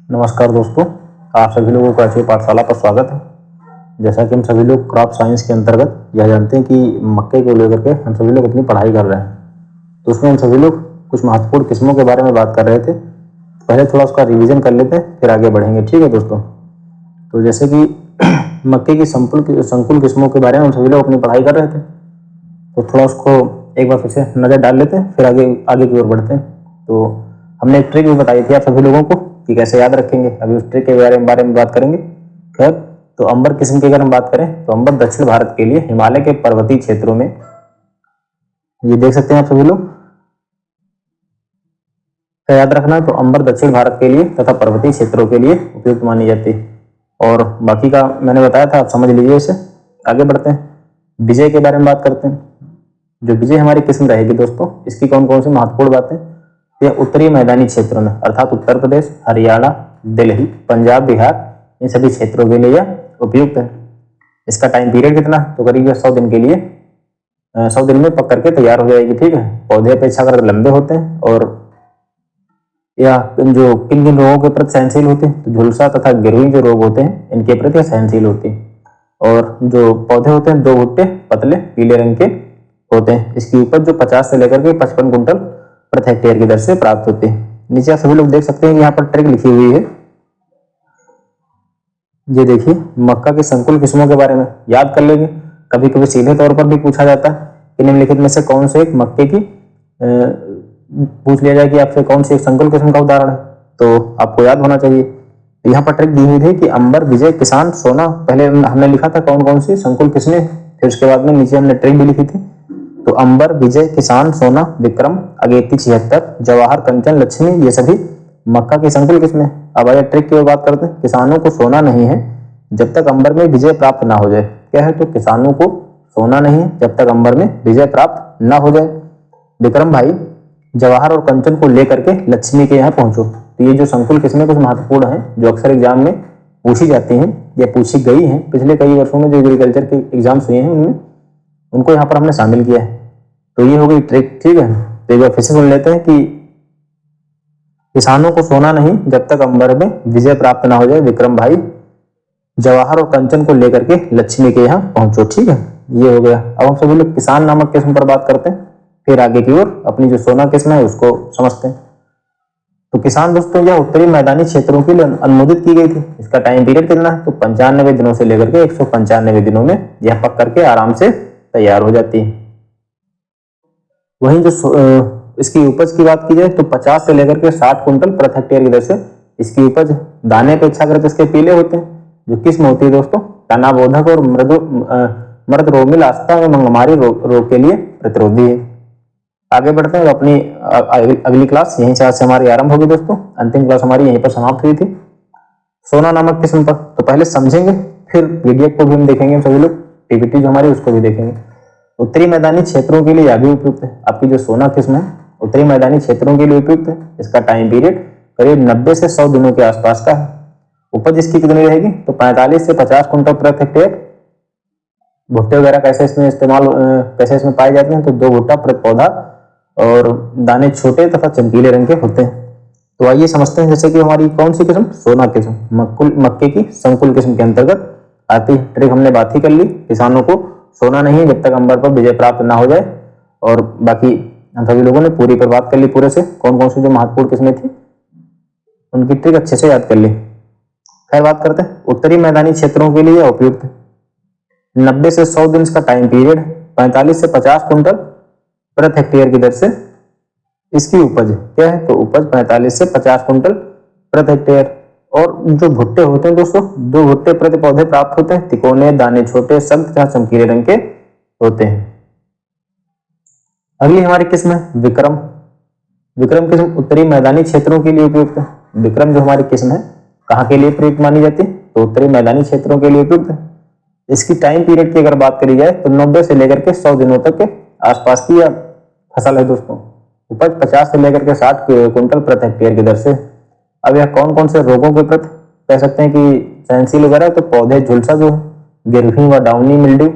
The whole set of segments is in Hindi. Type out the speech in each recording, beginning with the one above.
नमस्कार दोस्तों, आप सभी लोगों का अच्छी पाठशाला पर स्वागत है। जैसा कि हम सभी लोग क्रॉप साइंस के अंतर्गत यह जानते हैं कि मक्के को लेकर के हम सभी लोग अपनी पढ़ाई कर रहे हैं, तो उसमें हम सभी लोग कुछ महत्वपूर्ण किस्मों के बारे में बात कर रहे थे। पहले थोड़ा उसका रिवीजन कर लेते हैं, फिर आगे बढ़ेंगे। ठीक है दोस्तों, तो जैसे कि मक्के की संकुल किस्मों के बारे में हम सभी लोग अपनी पढ़ाई कर रहे थे, तो थोड़ा उसको एक बार फिर से नज़र डाल लेते हैं, फिर आगे आगे की ओर बढ़ते हैं। तो हमने एक ट्रिक भी बताई थी आप सभी लोगों को कि कैसे याद रखेंगे, अभी उस ट्रिक के बारे में बात करेंगे। खैर, तो अंबर किस्म की अगर हम बात करें तो अंबर दक्षिण भारत के लिए हिमालय के पर्वतीय क्षेत्रों में, ये देख सकते हैं आप सभी लोग, क्या याद रखना है। तो अंबर दक्षिण भारत के लिए तथा पर्वतीय क्षेत्रों के लिए उपयुक्त मानी जाती है। और बाकी का मैंने बताया था, आप समझ लीजिए इसे। आगे बढ़ते हैं, विजय के बारे में बात करते हैं। जो विजय हमारी किस्म रहेगी दोस्तों, इसकी कौन कौन सी महत्वपूर्ण बातें, यह उत्तरी मैदानी क्षेत्रों में अर्थात उत्तर प्रदेश, हरियाणा, दिल्ली, पंजाब, बिहार, इन सभी क्षेत्रों के लिए यह उपयुक्त है। इसका टाइम पीरियड कितना, तो करीब 100 दिन के लिए 100 दिन में पक करके तैयार हो जाएगी। ठीक है, पौधे अपेक्षाकृत लंबे होते हैं और या जो किन किन रोगों के प्रति सहनशील होते हैं, तो झुलसा तथा गिरवी जो रोग होते हैं इनके प्रति सहनशील होती है। और जो पौधे होते हैं दो भुट्टे पतले पीले रंग के होते हैं। इसकी उपज जो 50 से लेकर के 55 कुंटल प्रति हेक्टेयर की दर से प्राप्त होती है। नीचे आप सभी लोग देख सकते हैं, यहाँ पर ट्रिक लिखी हुई है। ये देखिए, मक्का की संकुल किस्मों के बारे में याद कर लेंगे। कभी कभी सीधे तौर पर भी पूछा जाता है कि निम्नलिखित में से कौन से एक मक्के की पूछ लिया जाए कि आपसे कौन सी एक संकुल किस्म का उदाहरण है, तो आपको याद होना चाहिए। तो यहाँ पर ट्रिक दी हुई थी कि अंबर, विजय, किसान, सोना। पहले हमने लिखा था कौन कौन सी संकुल किस्में, फिर उसके बाद में नीचे हमने ट्रिक भी लिखी थी। तो अंबर, विजय, किसान, सोना, विक्रम, अगेती, 76, जवाहर, कंचन, लक्ष्मी, ये सभी मक्का की संकुल किस्में। अब आइए ट्रिक की बात करते हैं। किसानों को सोना नहीं है जब तक अंबर में विजय प्राप्त ना हो जाए। क्या है, तो किसानों को सोना नहीं है जब तक अंबर में विजय प्राप्त ना हो जाए। विक्रम भाई, जवाहर और कंचन को लेकर के लक्ष्मी के यहाँ पहुंचो। तो ये जो संकुल किस्में कुछ महत्वपूर्ण हैं जो अक्सर एग्जाम में पूछी जाती हैं या पूछी गई हैं पिछले कई वर्षों में, जो एग्रीकल्चर के एग्जाम्स हुए हैं उनमें उनको यहाँ पर हमने शामिल किया है। तो ये हो गई ट्रिक। ठीक है, तो एक बार फिर से सुन लेते हैं कि किसानों को सोना नहीं जब तक अंबर में विजय प्राप्त ना हो जाए। विक्रम भाई, जवाहर और कंचन को लेकर के लक्ष्मी के यहाँ पहुंचो। ठीक है, ये हो गया। अब हम सभी लोग किसान नामक किस्म पर बात करते हैं, फिर आगे की ओर अपनी जो सोना किस्म है उसको समझते हैं। तो किसान दोस्तों, यह उत्तरी मैदानी क्षेत्रों के लिए अनुमोदित की गई थी। इसका टाइम पीरियड कितना है, तो 95 दिनों से लेकर के 195 दिनों में यह पक करके आराम से तैयार हो जाती है। वहीं जो इसकी उपज की बात की जाए तो 50 से लेकर के 60 कुंटल प्रति हेक्टेयर की दर से इसकी उपज। दाने अपेक्षाकृत इसके पीले होते हैं। जो किस्म होती है दोस्तों, तनाबोधक और मृद रोमिल आस्था में मंगमारी रोग के लिए प्रतिरोधी है। आगे बढ़ते हैं। अपनी अगली क्लास यहीं से आज से हमारी आरंभ होगी दोस्तों। अंतिम क्लास हमारी यहीं पर समाप्त हुई थी सोना नामक किस्म पर। तो पहले समझेंगे, फिर पीडीएफ को भी हम देखेंगे, सभी लोग पीपीटी जो हमारी उसको भी देखेंगे। उत्तरी मैदानी क्षेत्रों के लिए यह भी उपयुक्त है। आपकी जो सोना किस्म है उत्तरी मैदानी क्षेत्रों के लिए उपयुक्त है। इसका टाइम पीरियड करीब 90 से 100 दिनों के आसपास का है। उपज इसकी कितनी रहेगी, तो 45 से 50 कुंटल प्रति हेक्टेयर। भुट्टे वगैरह कैसे इसमें पाए जाते हैं, तो 2 भुट्टा प्रति पौधा और दाने छोटे तथा चमकीले रंग के होते हैं। तो आइए समझते हैं, जैसे कि हमारी कौन सी किस्म, सोना किस्म मक्के की संकुल किस्म के अंतर्गत आती है। ट्रिक हमने बात ही कर ली, किसानों को सोना नहीं जब तक अंबर पर विजय प्राप्त ना हो जाए। और बाकी हम सभी लोगों ने पूरी पर बात कर ली, पूरे से कौन कौन सी जो महत्वपूर्ण किस्में थी उनकी ट्रिक अच्छे से याद कर ली। खैर, बात करते हैं उत्तरी मैदानी क्षेत्रों के लिए उपयुक्त 90 से 100 दिन का टाइम पीरियड, 45 से 50 कुंटल प्रति हेक्टेयर की दर से इसकी उपज। क्या है, तो उपज 45 से 50 कुंटल प्रति हेक्टेयर। और जो भुट्टे होते हैं दोस्तों, 2 भुट्टे प्रति पौधे प्राप्त होते हैं। तिकोने, दाने छोटे, सख्त तथा चमकीले रंग के होते हैं। अगली हमारी किस्म है विक्रम। विक्रम किस्म उत्तरी मैदानी क्षेत्रों के लिए उपयुक्त है। विक्रम जो हमारी किस्म है कहाँ के लिए प्रयुक्त मानी जाती है, तो उत्तरी मैदानी क्षेत्रों के लिए उपयुक्त है। इसकी टाइम पीरियड की अगर बात करी जाए तो 90 से लेकर के 100 दिनों तक के आसपास की यह फसल है दोस्तों। उपज 50 से लेकर के 60 कुंटल प्रति हेक्टेयर की दर से। अब यह कौन कौन से रोगों के प्रति कह सकते हैं कि सहनशील वगैरह, तो पौधे झुलसा जो गिरवी व डाउनी मिल्ड्यू,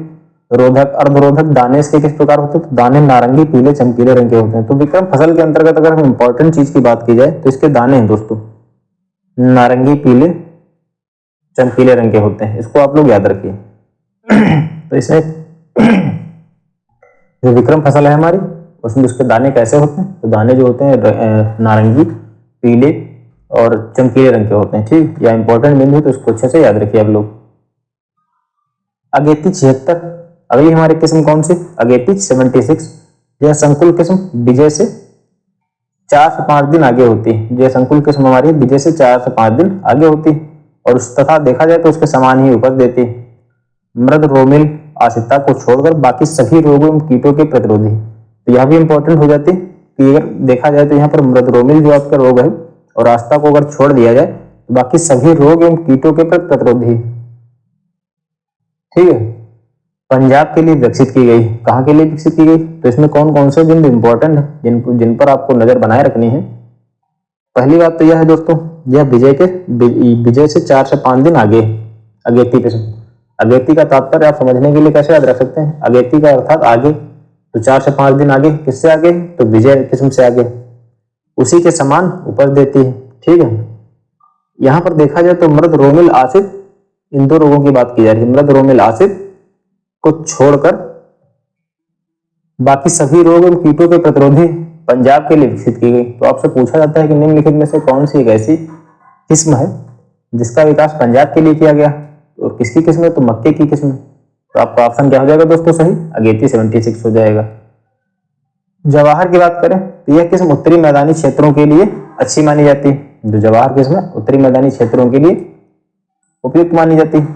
रोधक, अर्धरोधक। दाने इसके किस प्रकार होते हैं, तो दाने नारंगी, पीले, चमकीले रंग के होते हैं। तो विक्रम फसल के अंतर्गत अगर हम इंपॉर्टेंट चीज की बात की जाए तो इसके दाने हैं दोस्तों। नारंगी पीले चमकीले रंग के होते हैं, इसको आप लोग याद रखिए। तो इसमें जो विक्रम फसल है हमारी, उसमें उसके दाने कैसे होते हैं, तो दाने जो होते हैं नारंगी पीले और चमकीले रंग के होते हैं। ठीक, या इंपॉर्टेंट बिंदु है तो उसको अच्छे से याद रखिए आप लोग। अगेती 76, अगली हमारी किस्म कौन सी, अगेती 76। यह संकुल किस्म विजय से 4 से 5 दिन आगे होती है। यह संकुल किस्म हमारी विजय से 4 से 5 दिन आगे होती है और उस तथा देखा जाए तो उसके समान ही उपज देती है। मृद रोमिल आश्रितता को छोड़कर बाकी सभी रोगों एवं कीटों के प्रतिरोधी। तो यह भी इंपॉर्टेंट हो जाती है कि अगर देखा जाए तो यहाँ पर मृद रोमिल जो आपका रोग है और आश्रितता को अगर छोड़ दिया जाए तो बाकी सभी रोग एवं कीटों के प्रतिरोधी। ठीक है, पंजाब के लिए विकसित की गई। कहाँ के लिए विकसित की गई, तो इसमें कौन कौन से बिंदु इंपॉर्टेंट है जिन पर आपको नजर बनाए रखनी है। पहली बात तो यह है दोस्तों, यह विजय से 4 से 5 दिन आगे अगेती किस्म। अगेती का तात्पर्य आप समझने के लिए कैसे याद रख सकते हैं, अगेती का अर्थात आगे, तो 4 से 5 दिन आगे, किससे आगे, तो विजय किस्म से आगे, उसी के समान उपज देती है। ठीक है, यहां पर देखा जाए तो मृद रोमिल आसिड, इन दो रोगों की बात की जा रही है। मृद रोमिल आसिड को छोड़कर बाकी सभी रोग और कीटों के प्रतिरोधी पंजाब के लिए विकसित की गई। तो आपसे पूछा जाता है कि निम्नलिखित में से कौन सी एक ऐसी किस्म है जिसका विकास पंजाब के लिए किया गया, और किसकी किस्म है, तो मक्के की किस्म। तो आपका ऑप्शन क्या हो जाएगा दोस्तों, सही अगेती 76 हो जाएगा। जवाहर की बात करें तो यह किस्म उत्तरी मैदानी क्षेत्रों के लिए अच्छी मानी जाती है। जो जवाहर किस्म है उत्तरी मैदानी क्षेत्रों के लिए उपयुक्त मानी जाती है।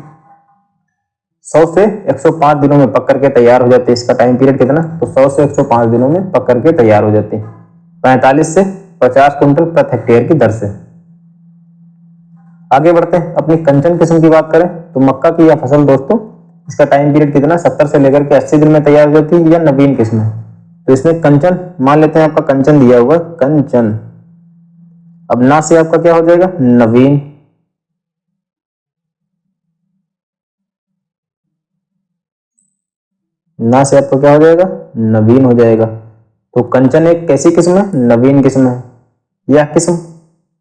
100 से 105 दिनों में पक करके तैयार हो जाती है। इसका टाइम पीरियड कितना, तो 100 से 105 दिनों में पक करके तैयार हो जाती है, 45 से 50 क्विंटल प्रति हेक्टेयर की दर से। आगे बढ़ते हैं, अपनी कंचन किस्म की बात करें तो मक्का की यह फसल दोस्तों, इसका टाइम पीरियड कितना, 70 से लेकर के 80 दिन में तैयार हो जाती है। यह नवीन किस्म है। तो इसमें कंचन मान लेते हैं, आपका कंचन दिया हुआ कंचन, अब ना से आपका क्या हो जाएगा, नवीन। ना से आपका क्या हो जाएगा, नवीन हो जाएगा। तो कंचन एक कैसी किस्म है, नवीन किस्म है। यह किस्म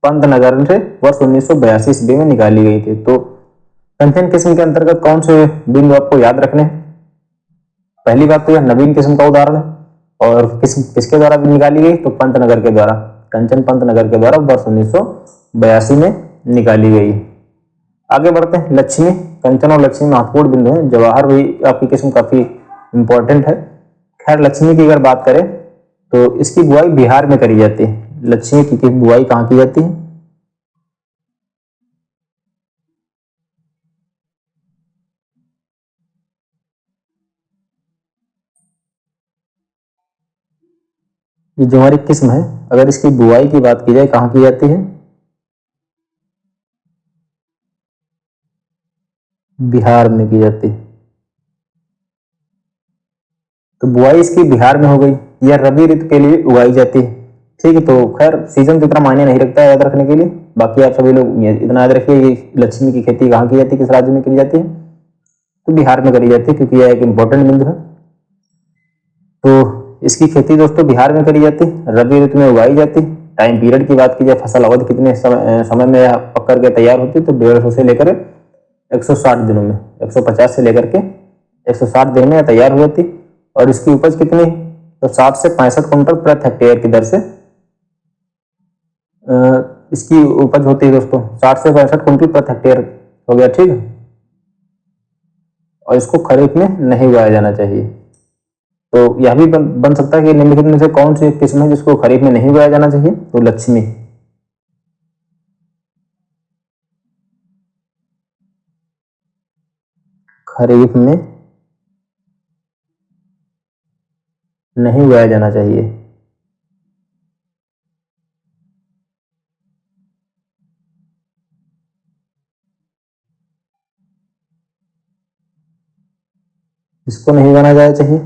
पंतनगर से वर्ष 1982 ईस्वी में निकाली गई थी। तो कंचन किस्म के अंतर्गत कौन से बिंदु आपको याद रखने हैं, पहली बात तो यह नवीन किस्म का उदाहरण है, और किसके द्वारा निकाली गई, तो पंतनगर के द्वारा। कंचन पंतनगर के द्वारा वर्ष 1982 में निकाली गई। आगे बढ़ते हैं, लक्ष्मी। कंचन और लक्ष्मी महत्वपूर्ण बिंदु हैं। जवाहर भी आपकी किस्म काफी इंपॉर्टेंट है। खैर, लक्ष्मी की अगर बात करें तो इसकी बुआई बिहार में करी जाती है। लक्ष्मी की बुआई कहाँ की जाती है, ये जो हमारी किस्म है, अगर इसकी बुआई की बात की जाए कहाँ की जाती है, बिहार में की जाती है। तो बुआई इसकी बिहार में हो गई। यह रबी ऋतु के लिए उगाई जाती है। ठीक है, तो खैर सीजन तो इतना मायने नहीं रखता है याद रखने के लिए। बाकी आप सभी लोग इतना याद रखिए, ये लक्ष्मी की खेती कहाँ की जाती है, किस राज्य में की जाती है, तो बिहार में करी जाती है, क्योंकि यह एक इंपॉर्टेंट बिंदु है। तो इसकी खेती दोस्तों बिहार में करी जाती है, रबी ऋतु में उगाई जाती है। टाइम पीरियड की बात की जाए, फसल अवधि कितने समय में पक करके तैयार होती है, तो 150 से लेकर 160 दिनों में, 150 से लेकर के 160 दिन में तैयार हो जाती। और इसकी उपज कितनी, तो 60 से 65 क्विंटल प्रति हेक्टेयर की दर से इसकी उपज होती है दोस्तों। 60 से 65 क्विंटल प्रति हेक्टेयर हो गया। ठीक है, और इसको खरीफ में नहीं उगाया जाना चाहिए। तो यह भी बन सकता है कि निम्नलिखित में से कौन सी किस्म है जिसको खरीफ में नहीं उगाया जाना चाहिए, तो लक्ष्मी। खरीफ में नहीं उगाया जाना चाहिए। किसको नहीं उगाना जाना चाहिए,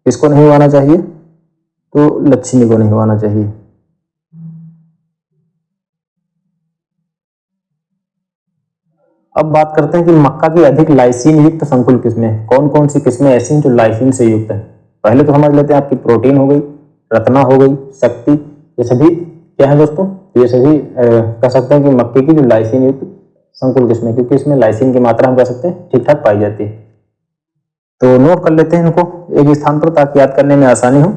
किसको नहीं उगाना चाहिए, तो लक्ष्मी को नहीं उगाना चाहिए। अब बात करते हैं कि मक्का की अधिक लाइसिन युक्त संकुल किस्में, कौन कौन सी किस्में ऐसी हैं जो लाइसिन से युक्त है। पहले तो समझ लेते हैं, आपकी प्रोटीन हो गई, रत्ना हो गई, शक्ति, ये सभी क्या है दोस्तों, तो ये सभी कह सकते हैं कि मक्के की जो लाइसिन युक्त संकुल किस्में, क्योंकि इसमें लाइसिन की मात्रा हम कह सकते हैं ठीक ठाक पाई जाती है। तो नोट कर लेते हैं इनको एक स्थान पर ताकि याद करने में आसानी हो।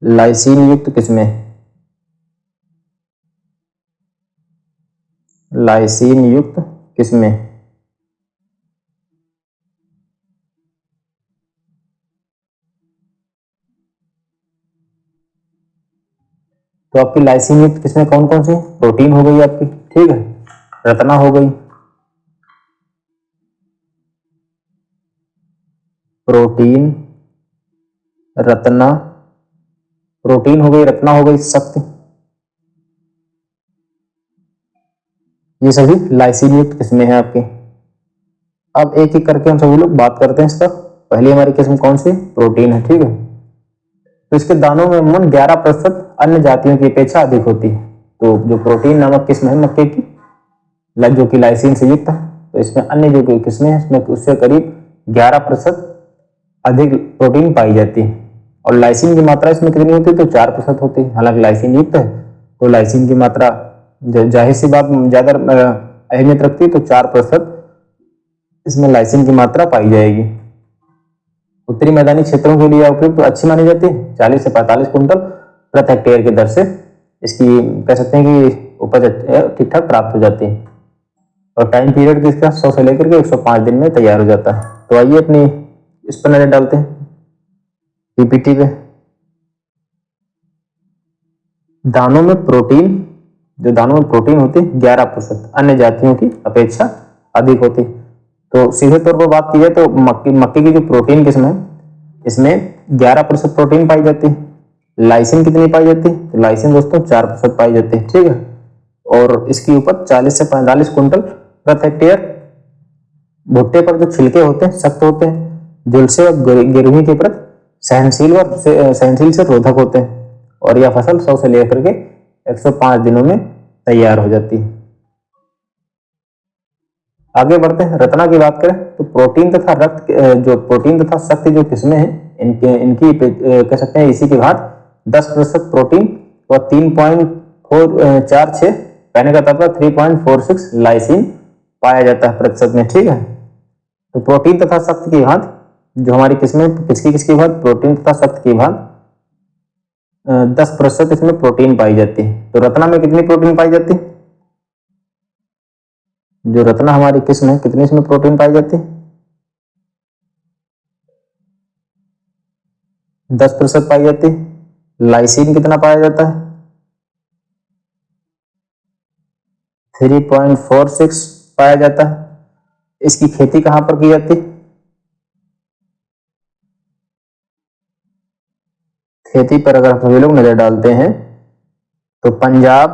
लाइसिन युक्त किस्में, लाइसिन युक्त किस्में। तो आपकी लाइसिन युक्त किस्में कौन कौन सी? प्रोटीन हो गई आपकी, ठीक है, रत्ना हो गई, प्रोटीन, रत्ना, प्रोटीन हो गई, रत्ना हो गई, शक्ति, ये सभी लाइसिन युक्त किस्में हैं आपकी। अब एक एक करके हम सभी लोग बात करते हैं इस पर। पहली हमारी किस्म कौन सी? प्रोटीन है, ठीक है। तो इसके दानों में अमूमन 11% अन्य जातियों की अपेक्षा अधिक होती है। तो जो प्रोटीन नामक किस्म है मक्के की, जो कि लाइसिन से युक्त है, तो इसमें अन्य जो किस्में हैं इसमें उससे करीब 11% अधिक प्रोटीन पाई जाती है। और लाइसिन की मात्रा इसमें कितनी होती है? तो 4% होती है। हालांकि लाइसिन युक्त है तो लाइसिन की मात्रा जाहिर सी बात ज्यादा अहमियत रखती है, तो 4% इसमें लाइसिन की मात्रा पाई जाएगी। उत्तरी मैदानी क्षेत्रों के लिए उपयुक्त तो अच्छी मानी जाती है। 40 से 45 कुंटल प्रति हेक्टेयर की दर से इसकी कह सकते हैं कि उपज ठीक ठाक प्राप्त हो जाती है। और टाइम पीरियड किसका? 100 से लेकर के 105 दिन में तैयार हो जाता है। तो आइए अपनी इस पर नजर डालते हैं पीपीटी पे। दानों में प्रोटीन, जो दानों में प्रोटीन होती है 11% अन्य जातियों की अपेक्षा अधिक होती है। तो सीधे तौर पर बात की जाए तो मक्के की जो प्रोटीन किस्म है इसमें 11% प्रोटीन पाई जाती है। लाइसिन कितनी पाई जाती है? तो लाइसिन दोस्तों 4% पाई जाती है, ठीक है। और इसकी उपज 40 से 45 कुंटल प्रति हेक्टेयर। भुट्टे पर जो छिलके होते हैं सख्त होते हैं, झुलसे और गिरवी के प्रति सहनशील से रोधक होते हैं। और यह फसल 100 से लेकर के 105 दिनों में तैयार हो जाती है। आगे बढ़ते हैं। रत्ना की बात करें तो प्रोटीन तथा शक्ति जो किस्में हैं इनकी कह सकते हैं इसी की घात 10% प्रोटीन और 3.446 कहने का तात्पर्य 3.46 लाइसिन पाया जाता है प्रतिशत में, ठीक है। तो प्रोटीन तथा शक्ति की घात जो हमारी किस्में किसकी घात? प्रोटीन तथा शक्ति की घात 10% इसमें प्रोटीन पाई जाती है। तो रत्ना में कितनी प्रोटीन पाई जाती है? जो रत्ना हमारी किस्म है कितनी इसमें प्रोटीन पाई जाती है? 10% पाई जाती है। लाइसिन कितना पाया जाता है? 3.46 पाया जाता है। इसकी खेती कहां पर की जाती है? खेती पर अगर सभी लोग नजर डालते हैं तो पंजाब,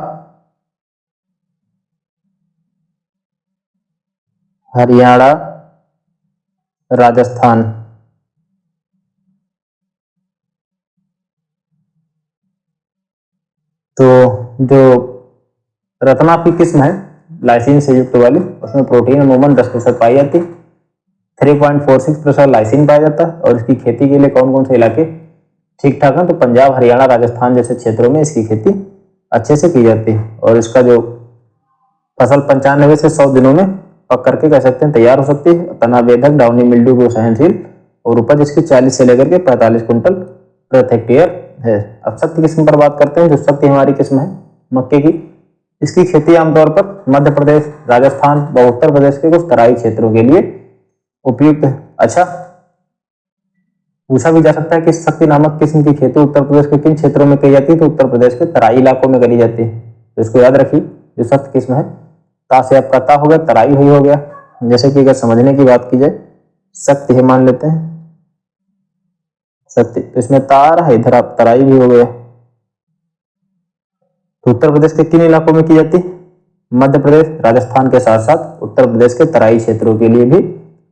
हरियाणा, राजस्थान, तो जो रत्ना की किस्म है लाइसिन से युक्त वाली उसमें प्रोटीन अमूमन 10% पाई जाती है। 3.46% लाइसिन पाया जाता है। और इसकी खेती के लिए कौन कौन से इलाके ठीक ठाक है? तो पंजाब, हरियाणा, राजस्थान जैसे क्षेत्रों में इसकी खेती अच्छे से की जाती है। और इसका जो फसल 95 से 100 दिनों में पक करके कह सकते हैं तैयार हो सकती है। तना बेधक, डाउनी मिल्ड्यू को सहनशील, और उपज इसकी 40 से लेकर के 45 कुंटल प्रति हेक्टेयर है। अब शक्ति किस्म पर बात करते हैं। जो शक्ति हमारी किस्म है मक्के की, इसकी खेती आमतौर पर मध्य प्रदेश, राजस्थान व उत्तर प्रदेश के कुछ तराई क्षेत्रों के लिए उपयुक्त है। अच्छा, पूछा भी जा सकता है कि शक्ति नामक किस्म की खेती उत्तर प्रदेश के किन क्षेत्रों में की जाती है? तो उत्तर प्रदेश के तराई इलाकों में करी जाती है। तो इसको याद रखिए। जो शक्ति किस्म है ता से आपका ता हो गया, तराई हुई हो गया। जैसे कि अगर समझने की बात की जाए, शक्ति है मान लेते हैं शक्ति, तो इसमें तार है, इधर आप तराई भी हो गया। तो उत्तर प्रदेश के किन इलाकों में की जाती है? मध्य प्रदेश, राजस्थान के साथ साथ उत्तर प्रदेश के तराई क्षेत्रों के लिए भी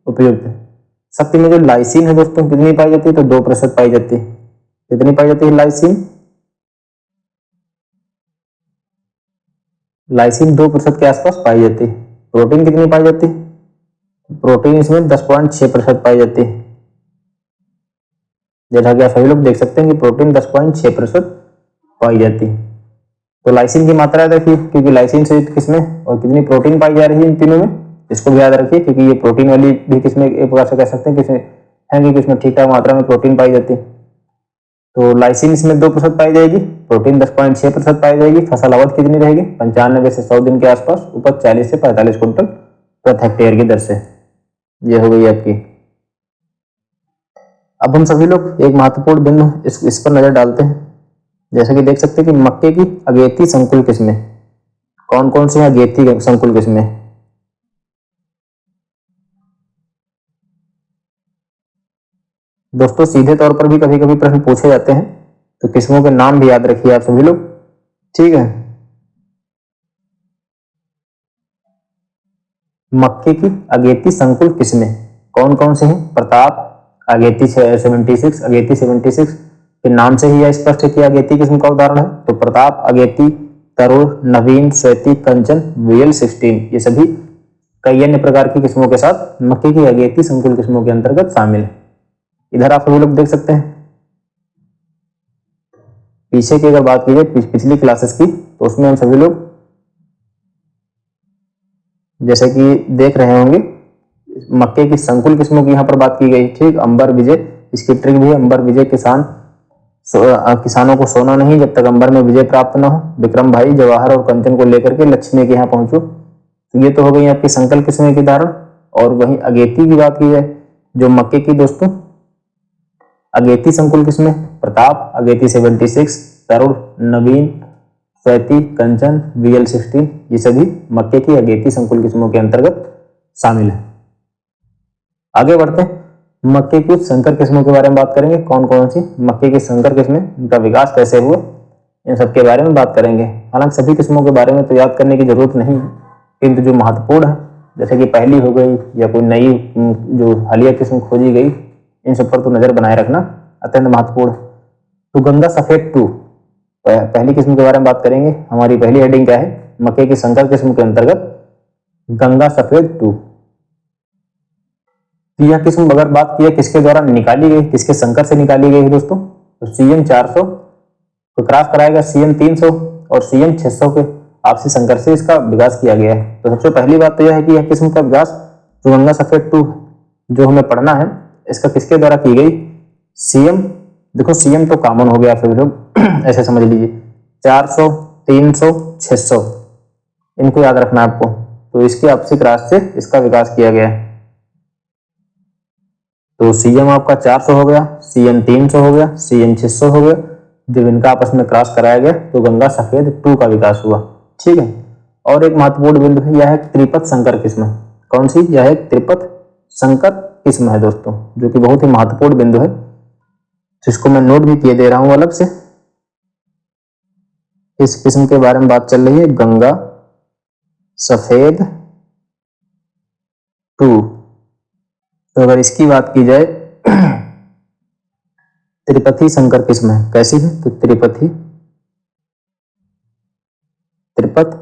उपयुक्त है। शक्ति में जो लाइसिन है दोस्तों कितनी पाई जाती है? तो 2% पाई जाती है। कितनी पाई जाती है लाइसिन? लाइसिन 2% के आसपास पाई जाती है। प्रोटीन कितनी पाई जाती है? प्रोटीन इसमें 10.6% पाई जाती है। जैसा कि आप सभी लोग देख सकते हैं कि प्रोटीन 10.6% पाई जाती है। तो लाइसिन की मात्रा देखिए, क्योंकि लाइसिन से युक्त किस्में और कितनी प्रोटीन पाई जा रही है इन तीनों में, इसको भी याद रखिए, क्योंकि ये प्रोटीन वाली भी किस्में एक प्रकार से कह सकते हैं किस्में हैं कि किसमें ठीक ठाक मात्रा में प्रोटीन पाई जाती है। तो लाइसिन इसमें 2% पाई जाएगी, प्रोटीन 10.6% पाई जाएगी। फसल अवधि कितनी रहेगी? 95 से 100 दिन के आसपास, उपज 40 से 45 कुंटल प्रति हेक्टेयर की दर से। ये हो गई आपकी। अब हम सभी लोग एक महत्वपूर्ण बिंदु इस पर नजर डालते हैं। जैसा कि देख सकते हैं कि मक्के की अगेती संकुल किस्में कौन कौन सी हैं? अगेती संकुल किस्में दोस्तों सीधे तौर पर भी कभी कभी प्रश्न पूछे जाते हैं, तो किस्मों के नाम भी याद रखिए आप सभी लोग, ठीक है। मक्के की अगेती संकुल किस्में कौन कौन से हैं? प्रताप, अगेती 76, अगेती 76 के नाम से ही यह स्पष्ट है कि अगेती किस्म का उदाहरण है। तो प्रताप, अगेती, तरुण, नवीन, श्वेती, कंचन, VL 16 ये सभी कई अन्य प्रकार की किस्मों के साथ मक्के की अगेती संकुल किस्मों के अंतर्गत शामिल है। इधर आप सभी लोग देख सकते हैं। पीछे की अगर बात की जाए पिछली क्लासेस की, तो उसमें हम सभी लोग जैसे कि देख रहे होंगे मक्के की संकुल किस्मों की यहाँ पर बात की गई, ठीक। अंबर विजय, इसकी ट्रिक भी है, अंबर विजय किसानों को सोना नहीं जब तक अंबर में विजय प्राप्त न हो। विक्रम भाई जवाहर और कंचन को लेकर के लक्ष्मी के यहाँ पहुंचो। तो ये तो हो गई आपकी संकल्प किस्में की उदाहरण। और वहीं अगेती की बात की जाए, जो मक्के की दोस्तों अगेती संकुल किस्में, प्रताप, अगेती 76, तरुण, नवीन, श्वेती, कंचन, VL 16 ये सभी मक्के की अगेती संकुल किस्मों के अंतर्गत शामिल है। आगे बढ़ते हैं, मक्के की संकर किस्मों के बारे में बात करेंगे। कौन कौन सी मक्के की संकर किस्में, उनका विकास कैसे हुआ, इन सब के बारे में बात करेंगे। हालांकि सभी किस्मों के बारे में तो याद करने की जरूरत नहीं है, किंतु जो महत्वपूर्ण है जैसे कि पहली हो गई या कोई नई जो हालिया किस्म खोजी गई, इन सब पर तो नजर बनाए रखना अत्यंत महत्वपूर्ण है। तो गंगा सफेद 2 पहली किस्म के बारे में बात करेंगे। हमारी पहली हेडिंग क्या है? मक्के की संकर किस्म के अंतर्गत गंगा सफेद 2। यह किस्म अगर बात की है किसके द्वारा निकाली गई, किसके संकर से निकाली गई है दोस्तों? तो CM 400 को क्रॉस कराएगा CM 300 और CM 600 के आपसी संकर से इसका विकास किया गया है। तो सबसे पहली बात तो यह है कि यह किस्म का विकास जो गंगा सफेद 2 जो हमें पढ़ना है, इसका किसके द्वारा की गई? CM, देखो CM तो कॉमन हो गया आप सभी लोग ऐसे समझ लीजिए, 400, 300, 600 इनको याद रखना है आपको। तो इसके आपसी क्रॉस से इसका विकास किया गया है। तो CM आपका 400 हो गया, CM 300 हो गया, CM 600 हो गया। जब इनका आपस में क्रॉस कराया गया तो गंगा सफेद 2 का विकास हुआ, ठीक है। और एक महत्वपूर्ण बिंदु है, यह एक त्रिपथ संकर किस्म है। कौन सी? यह एक त्रिपथ संकर किस्म है दोस्तों, जो कि बहुत ही महत्वपूर्ण बिंदु है, जिसको मैं नोट भी किए दे रहा हूं अलग से। इस किस्म के बारे में बात चल रही है, गंगा सफेद 2। तो अगर इसकी बात की जाए त्रिपथी संकर किस्म है, कैसी है? तो त्रिपथ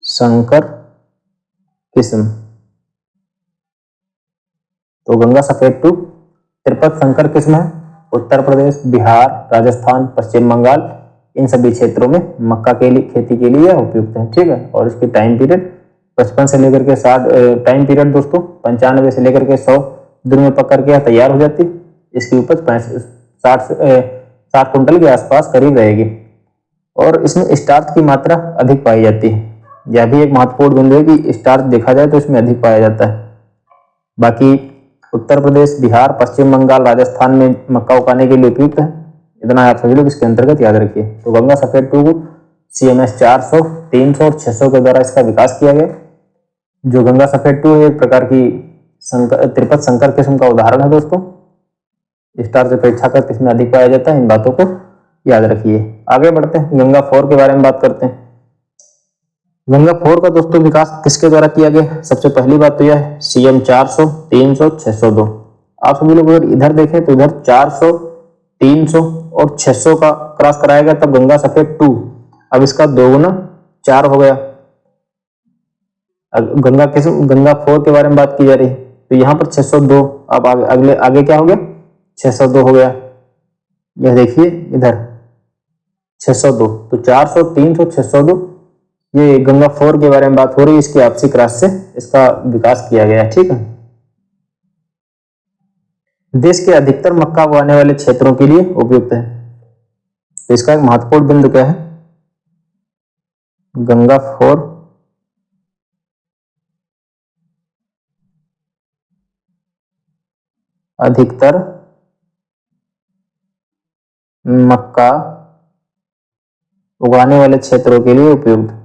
संकर किस्म। तो गंगा सफेद 2 त्रिपथ संकर किस्म है। उत्तर प्रदेश, बिहार, राजस्थान, पश्चिम बंगाल इन सभी क्षेत्रों में मक्का के लिए खेती के लिए उपयुक्त है, ठीक है। और इसकी टाइम पीरियड 55 से लेकर के 60 टाइम पीरियड दोस्तों 95 से लेकर के 100 दिन में पक करके तैयार हो जाती। इसकी उपज 60 कुंटल के आसपास करीब रहेगी। और इसमें स्टार्च की मात्रा अधिक पाई जाती है। यह भी एक महत्वपूर्ण बिंदु है कि स्टार्च देखा जाए तो इसमें अधिक पाया जाता है। बाकी उत्तर प्रदेश, बिहार, पश्चिम बंगाल, राजस्थान में मक्का उगाने के लिए उपयुक्त है। इतना आप सभी लोग इसके अंतर्गत याद रखिए। तो गंगा सफेद 2 को CMS 400, 300 और 600 के द्वारा इसका विकास किया गया। जो गंगा सफेद 2 एक प्रकार की त्रिपथ संकर किस्म का उदाहरण है दोस्तों। स्टार्च अपेक्षाकृत इसमें अधिक पाया जाता है, इन बातों को याद रखिए। आगे बढ़ते हैं, गंगा 4 के बारे में बात करते हैं। गंगा 4 का दोस्तों विकास किसके द्वारा किया गया? सबसे पहली बात तो यह है CM 400, 300, 602। आप सभी लोग अगर इधर देखें तो इधर 400, 300 और 600 का क्रॉस कराया गया, तब गंगा सफेद 2 अब इसका 2 गुना 4 हो गया। गंगा 4 के बारे में बात की जा रही है, तो यहाँ पर 602, अब आगे क्या हो गया? 602 हो गया। यह देखिए इधर 602, तो 400, 300, 602, ये गंगा 4 के बारे में बात हो रही है। इसकी आपसी क्रॉस से इसका विकास किया गया है। ठीक है। देश के अधिकतर मक्का उगाने वाले क्षेत्रों के लिए उपयुक्त है। तो इसका एक महत्वपूर्ण बिंदु क्या है? गंगा 4 अधिकतर मक्का उगाने वाले क्षेत्रों के लिए उपयुक्त।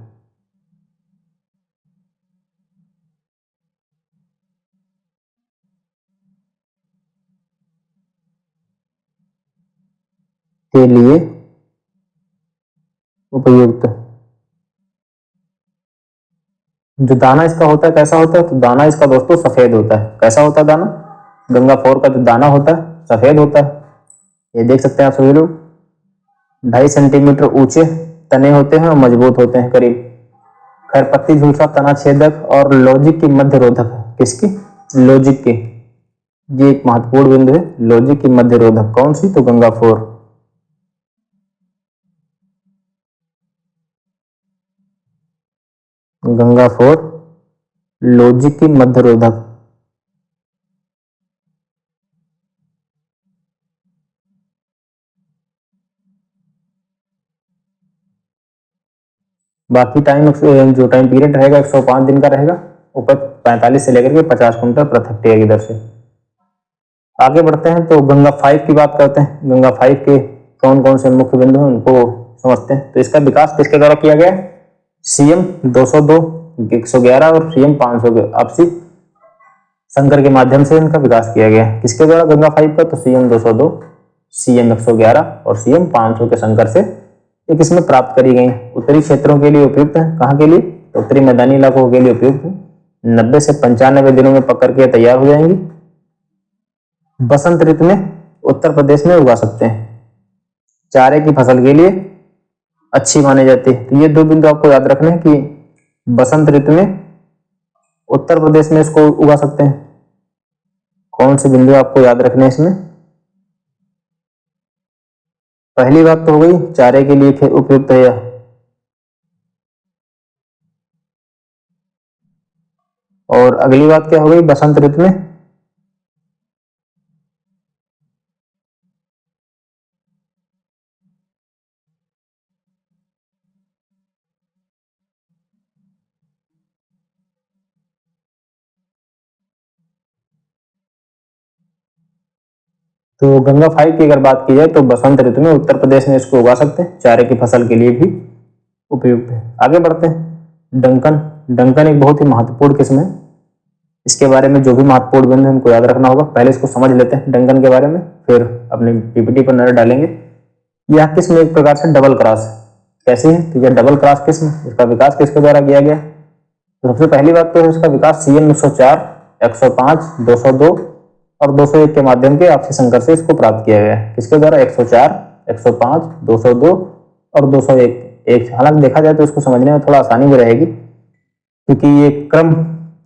के लिए उपयुक्त। जो दाना इसका होता है कैसा होता है? तो दाना इसका दोस्तों सफेद होता है। कैसा होता है दाना? गंगा 4 का जो दाना होता है सफेद होता है। ये देख सकते हैं आप सभी लोग। 2.5 सेंटीमीटर ऊंचे तने होते हैं और मजबूत होते हैं करीब। खैर पत्ती झुलसा तना छेदक और लॉजिक की मध्य रोधक है। किसकी? लॉजिक की। ये एक महत्वपूर्ण बिंदु है, लॉजिक की मध्य रोधक। कौन सी? तो गंगा 4। गंगा 4 लॉजिक की मध्य रोधक। बाकी टाइम जो टाइम पीरियड रहेगा 105 दिन का रहेगा। उपज 45 से लेकर के 50 कुंटल प्रति हेक्टेयर की दर से। आगे बढ़ते हैं तो गंगा 5 की बात करते हैं। गंगा 5 के कौन कौन से मुख्य बिंदु हैं उनको समझते हैं। तो इसका विकास किसके द्वारा किया गया? सीएम 202, 111 और सीएम 500 के आपसी संकर के माध्यम से इनका विकास किया गया। किसके द्वारा? गंगा 5 का। तो सीएम 202, सीएम 111 और सीएम 500 के संकर से एक इसमें प्राप्त करी गई। उत्तरी क्षेत्रों के लिए उपयुक्त है। कहाँ के लिए? तो उत्तरी मैदानी इलाकों के लिए उपयुक्त है। 90 से 95 दिनों में पकड़ के तैयार हो जाएंगी। बसंत ऋतु में उत्तर प्रदेश में उगा सकते हैं। चारे की फसल के लिए अच्छी मानी जाती है। तो ये दो बिंदु आपको याद रखने हैं कि बसंत ऋतु में उत्तर प्रदेश में इसको उगा सकते हैं। कौन से बिंदु आपको याद रखने हैं इसमें? पहली बात तो हो गई चारे के लिए उपयुक्त है यह। और अगली बात क्या हो गई? बसंत ऋतु में तो गंगा 5 की अगर बात की जाए तो बसंत ऋतु में उत्तर प्रदेश में इसको उगा सकते हैं। चारे की फसल के लिए भी उपयुक्त है। आगे बढ़ते हैं। डंकन। डंकन एक बहुत ही महत्वपूर्ण किस्म है। इसके बारे में जो भी महत्वपूर्ण बिंदु है उनको याद रखना होगा। पहले इसको समझ लेते हैं डंकन के बारे में, फिर अपने पीपीटी पर नजर डालेंगे। यह किस्म एक प्रकार से डबल क्रॉस है। कैसी है? तो यह डबल क्रॉस किस्म। इसका विकास किसके द्वारा किया गया? तो सबसे पहली बात तो है इसका विकास सीएम 104, 105, 202 और 201 के माध्यम के आपसी संकर से इसको प्राप्त किया गया है। किसके द्वारा? 104, 105, 202 और 201। हालांकि देखा जाए तो इसको समझने में थोड़ा आसानी भी रहेगी क्योंकि ये क्रम,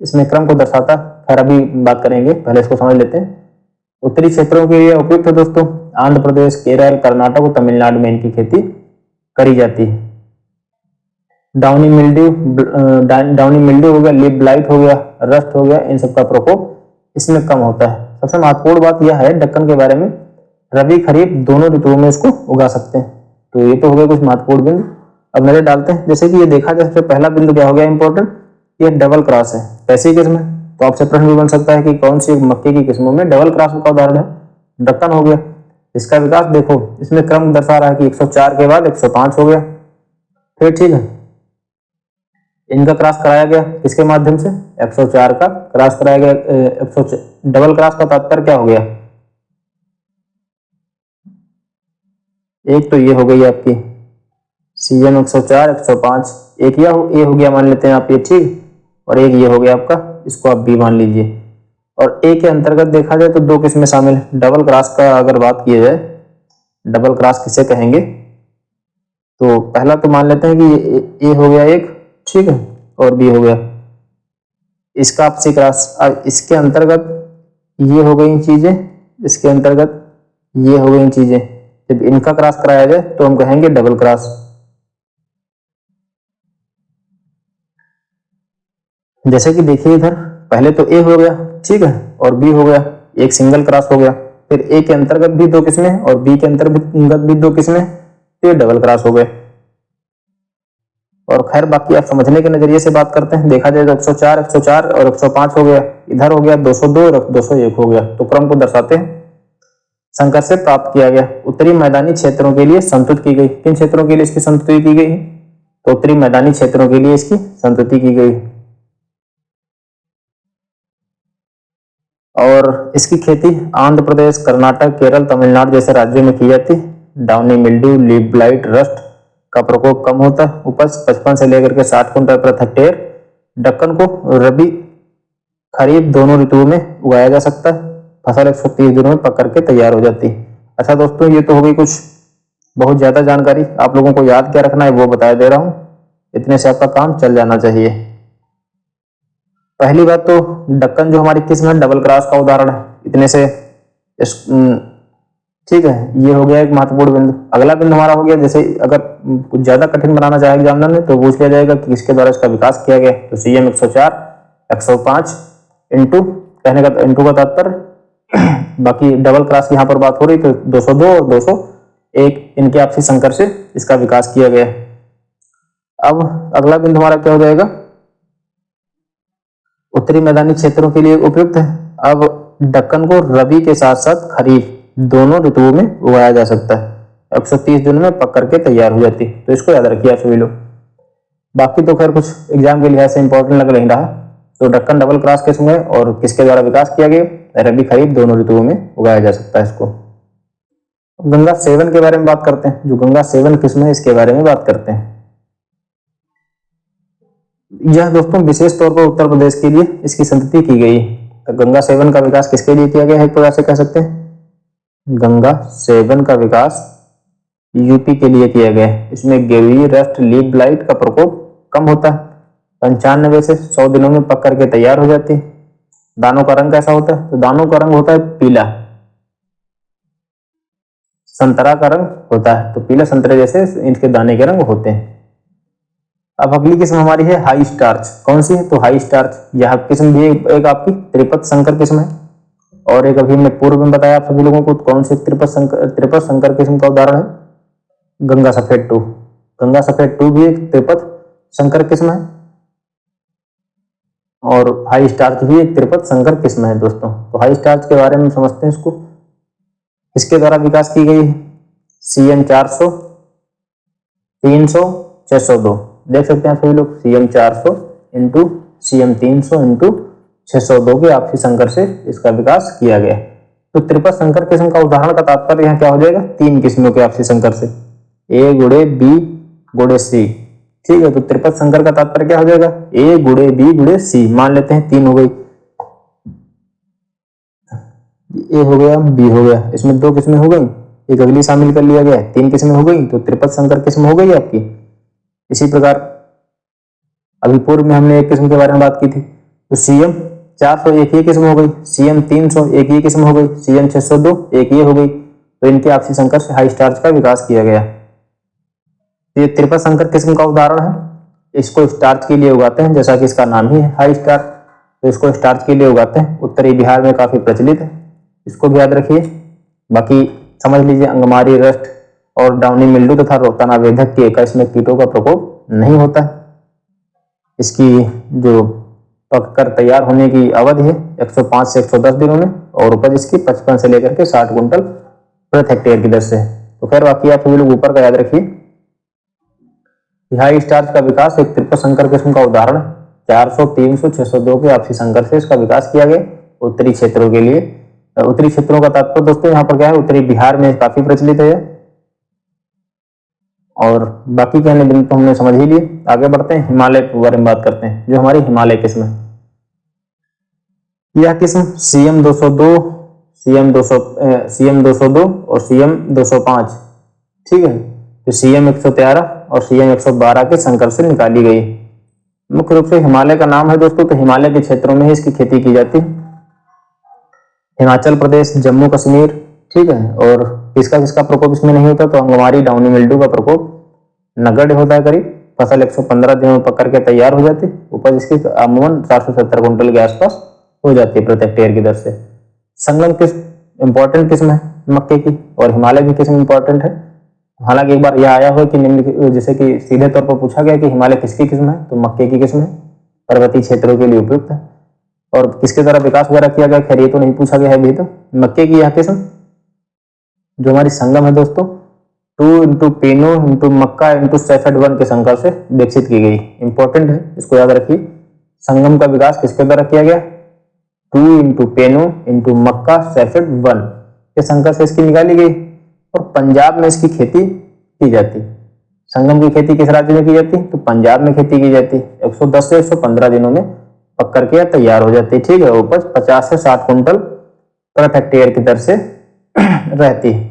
इसमें क्रम को दर्शाता। खैर अभी बात करेंगे, पहले इसको समझ लेते हैं। उत्तरी क्षेत्रों के लिए उपयुक्त है दोस्तों। आंध्र प्रदेश, केरल, कर्नाटक और तमिलनाडु में इनकी खेती करी जाती है। डाउनी मिल्ड्यू हो गया, लीफ ब्लाइट हो गया, रस्ट हो गया, इन सब का प्रकोप इसमें कम होता है। सबसे महत्वपूर्ण बात यह है दक्कन के बारे में, रबी खरीफ दोनों ऋतुओं में इसको उगा सकते हैं। तो ये तो हो गए कुछ महत्वपूर्ण बिंदु। अब नजर डालते हैं। जैसे कि ये देखा जाए सबसे पहला बिंदु क्या हो गया इंपॉर्टेंट? ये डबल क्रॉस है। कैसी किस्म है? तो आपसे प्रश्न भी बन सकता है कि कौन सी मक्के की किस्मों में डबल क्रॉस का उदाहरण है? दक्कन हो गया। इसका विकास देखो, इसमें क्रम दर्शा रहा है कि 104 के बाद 105 हो गया। फिर ठीक है, इनका क्रॉस कराया गया किसके माध्यम से? 104 का क्रॉस कराया गया। 104 डबल क्रॉस का तात्पर्य क्या हो गया? एक तो ये हो गई आपकी सीएम 104, 105, एक ये हो गया मान लेते हैं आप ये, ठीक। और एक ये हो गया आपका, इसको आप बी मान लीजिए। और ए के अंतर्गत देखा जाए तो दो किस्में शामिल है। डबल क्रॉस का अगर बात की जाए, डबल क्रॉस किसे कहेंगे? तो पहला तो मान लेते हैं कि ए हो गया एक, ठीक है, और बी हो गया। इसका आपसी क्रॉस, इसके अंतर्गत ये हो गई चीजें, इसके अंतर्गत ये हो गई चीजें। जब इनका क्रॉस कराया जाए तो हम कहेंगे डबल क्रॉस। जैसे कि देखिए इधर पहले तो ए हो गया, ठीक है, और बी हो गया, एक सिंगल क्रॉस हो गया, फिर ए के अंतर्गत भी 2 किस्में और बी के अंतर्गत भी 2 किस्में, तो ये डबल क्रॉस हो गए। और खैर बाकी आप समझने के नजरिए से बात करते हैं, देखा जाए तो 104 और 105 हो गया, इधर हो गया 202 और 201 हो गया। तो क्रम को दर्शाते हैं। संकर से प्राप्त किया गया उत्तरी मैदानी क्षेत्रों के लिए संतुत की गई। किन क्षेत्रों के लिए इसकी संतुति की गई? तो उत्तरी मैदानी क्षेत्रों के लिए इसकी संतुति की गई। और इसकी खेती आंध्र प्रदेश, कर्नाटक, केरल, तमिलनाडु जैसे राज्यों में की जाती है। Downy mildew, leaf blight, rust का प्रकोप कम होता है। उपज 55 से लेकर के 60 कुंटल प्रति हेक्टेयर। दक्कन को रबी खरीफ दोनों ऋतुओं में उगाया जा सकता है। फसल 130 दिनों में पक करके तैयार हो जाती है। अच्छा दोस्तों, ये तो हो गई कुछ बहुत ज्यादा जानकारी। आप लोगों को याद क्या रखना है वो बता दे रहा हूं, इतने से आपका काम चल जाना चाहिए। पहली बात तो दक्कन जो हमारी किस्म है डबल क्रॉस का उदाहरण है, इतने से ठीक है, ये हो गया एक महत्वपूर्ण बिंदु। अगला बिंदु हमारा हो गया, जैसे अगर कुछ ज्यादा कठिन बनाना चाहे एग्जामिनर ने तो पूछ लिया जाएगा कि किसके द्वारा इसका विकास किया गया। तो CM 104 105 इंटू, कहने का इंटू का तात्पर्य बाकी डबल क्रॉस की यहाँ पर बात हो रही तो 202 और 201 इनके आपसी संकर से इसका विकास किया गया। अब अगला बिंदु हमारा क्या हो जाएगा? उत्तरी मैदानी क्षेत्रों के लिए उपयुक्त है। अब दक्कन को रबी के साथ साथ खरीफ दोनों ऋतुओं में उगाया जा सकता है। 130 दिनों में पक करके तैयार हो जाती है। तो इसको याद रखिए आप सभी लोग। बाकी तो खैर कुछ एग्जाम के लिहाज से इंपॉर्टेंट लग नहीं रहा। तो दक्कन डबल क्रॉस किस्म है और किसके द्वारा विकास किया गया? रबी खरीफ दोनों ऋतुओं में उगाया जा सकता है इसको। गंगा 7 के बारे में बात करते हैं। जो गंगा 7 किस्म है इसके बारे में बात करते हैं। यह दोस्तों विशेष तौर पर उत्तर प्रदेश के लिए इसकी संतति की गई। तो गंगा 7 का विकास किसके लिए किया गया है? एक प्रकार से कह सकते हैं गंगा 7 का विकास यूपी के लिए किया गया है। इसमें गेवी, रस्ट, लीफ ब्लाइट का प्रकोप कम होता है। 95 से 100 दिनों में पक करके तैयार हो जाती है। दानों का रंग कैसा होता है? तो दानों का रंग होता है पीला, संतरा का रंग होता है। तो पीला संतरे जैसे इनके दाने के रंग होते हैं। अब अगली किस्म हमारी है हाई स्टार्च। कौन सी है? तो हाई स्टार्च। यह किस्म भी एक आपकी त्रिपथ संकर किस्म है। और एक अभी मैं पूर्व में बताया आप सभी लोगों को कौन सी त्रिपथ संकर किस्म का उदाहरण है? गंगा सफेद 2। गंगा सफेद 2 भी एक त्रिपथ संकर किस्म है और हाई स्टार्च भी एक त्रिपथ संकर किस्म है दोस्तों। तो हाई स्टार्च के बारे में समझते हैं इसको। इसके द्वारा विकास की गई है। CM 400, 300, 602 देख सकते हैं सभी लोग। CM 400 इंटू CM 300 इंटू 602 के आपसी संकर से इसका विकास किया गया। तो त्रिपथ संकर किस्म का उदाहरण का तात्पर्य यहाँ क्या हो जाएगा? 3 किस्मों के आपसी संकर से, A गुणे B गुणे C। ठीक है, तो त्रिपथ संकर का तात्पर्य क्या हो जाएगा? A गुणे B गुणे C। मान लेते हैं 3 हो गई, A हो गया, B हो गया, इसमें 2 किस्में हो गई, एक अगली शामिल कर लिया गया, 3 किस्में हो गई। तो त्रिपथ संकर किस्म हो गई आपकी। इसी प्रकार अभी पूर्व में हमने एक किस्म के बारे में बात की थी। तो CM 400 एक ही किस्म हो गई, CM 300 एक ही किस्म हो गई, CM 602 एक ही हो गई। तो इनके आपसी संकर से हाई स्टार्च का विकास किया गया। ये त्रिपथ संकर किस्म का उदाहरण है। इसको स्टार्च के लिए उगाते हैं, जैसा कि इसका नाम ही है हाई स्टार्च। तो इसको स्टार्च के लिए उगाते हैं। उत्तरी बिहार में काफी प्रचलित है, इसको भी याद रखिए। बाकी समझ लीजिए अंगमारी, रस्ट और डाउनी मिल्ड्यू तथा तनावेधक के इसमें कीटों का प्रकोप नहीं होता है। इसकी जो पककर तैयार होने की अवधि है 105 से 110 दिनों में और उपज इसकी 55 से लेकर के 60 कुंटल प्रति हेक्टेयर की दर से। तो खैर बाकी आप सभी लोग ऊपर का याद रखिए। हाई स्टार्च का विकास एक त्रिपथ संकर किस्म का उदाहरण है। 400, 300, 602 के आपसी संकर से इसका विकास किया गया उत्तरी क्षेत्रों के लिए। उत्तरी क्षेत्रों का तात्पर्य दोस्तों यहाँ पर क्या है? उत्तरी बिहार में काफी प्रचलित है। और बाकी कहने बिंदु तो हमने समझ ही लिए। आगे बढ़ते हैं, हिमालय के बारे में बात करते हैं। जो हमारी हिमालय किस्म है, यह किस्म CM 202, CM 202 और CM 205, ठीक है, तो CM 113 और CM 112 के संकर से निकाली गई। मुख्य रूप से हिमालय का नाम है दोस्तों, तो हिमालय के क्षेत्रों में ही इसकी खेती की जाती है। हिमाचल प्रदेश, जम्मू कश्मीर, ठीक है, और किसका किसका प्रकोप इसमें नहीं होता, तो अंगमारी डाउनी मिल्ड्यू का प्रकोप नगण्य होता है करीब। फसल 115 दिनों में पक करके तैयार हो जाती है। उपज इसकी अमूमन 470 कुंटल के आसपास हो जाती है प्रति हेक्टेयर की दर से। संगम किस्म इंपॉर्टेंट किस्म है मक्के की, और हिमालय की किस्म इंपॉर्टेंट है। हालांकि एक बार यह आया हो कि निम्न, जैसे कि सीधे तौर पर पूछा गया कि हिमालय किसकी किस्म है, तो मक्के की किस्म है, पर्वतीय क्षेत्रों के लिए उपयुक्त है। और किसके द्वारा विकास वगैरह किया गया, खैर ये तो नहीं पूछा गया है अभी। तो मक्के की यह किस्म जो हमारी संगम है दोस्तों, 2 इंटू पेनो इंटू मक्का इंटू सैफेड 1 के संकर से विकसित की गई। इंपॉर्टेंट है, इसको याद रखिए। संगम का विकास किसके द्वारा किया गया, 2 इंटू पेनो इंटू मक्का सैफेड 1 के संकर से इसकी निकाली गई। और पंजाब में इसकी खेती की जाती है। संगम की खेती किस राज्य में की जाती है, तो पंजाब में खेती की जाती है। 110 से 115 दिनों में पक करके तैयार हो जाती है। ठीक है, उपज 50 से 60 कुंटल प्रति हेक्टेयर की दर से रहती है।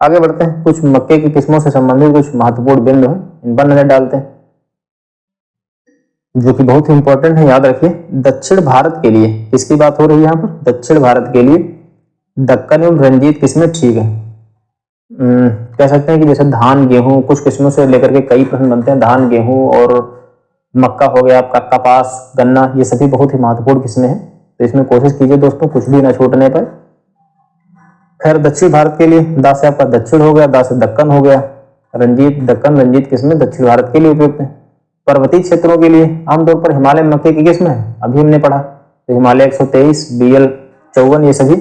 आगे बढ़ते हैं, कुछ मक्के की किस्मों से संबंधित कुछ महत्वपूर्ण बिंदु हैं, इन पर नजर डालते हैं, जो कि बहुत ही इंपॉर्टेंट है, याद रखिए। दक्षिण भारत के लिए किसकी बात हो रही है यहाँ पर, दक्षिण भारत के लिए दक्कन एवं रंजीत किस्में ठीक है। कह सकते हैं कि जैसे धान गेहूं, कुछ किस्मों से लेकर के कई प्रश्न बनते हैं। धान गेहूं और मक्का हो गया आपका, कपास गन्ना, ये सभी बहुत ही महत्वपूर्ण किस्में हैं। तो इसमें कोशिश कीजिए दोस्तों कुछ भी ना छूटने पाए। खैर दक्षिण भारत के लिए दा से आपका दक्षिण हो गया, दा से दक्कन हो गया। रंजीत दक्कन रंजीत किस्में दक्षिण भारत के लिए उपयुक्त है। पर्वतीय क्षेत्रों के लिए आमतौर पर हिमालय मक्के की किस्म है, अभी हमने पढ़ा, तो हिमालय 123 BL 54 ये सभी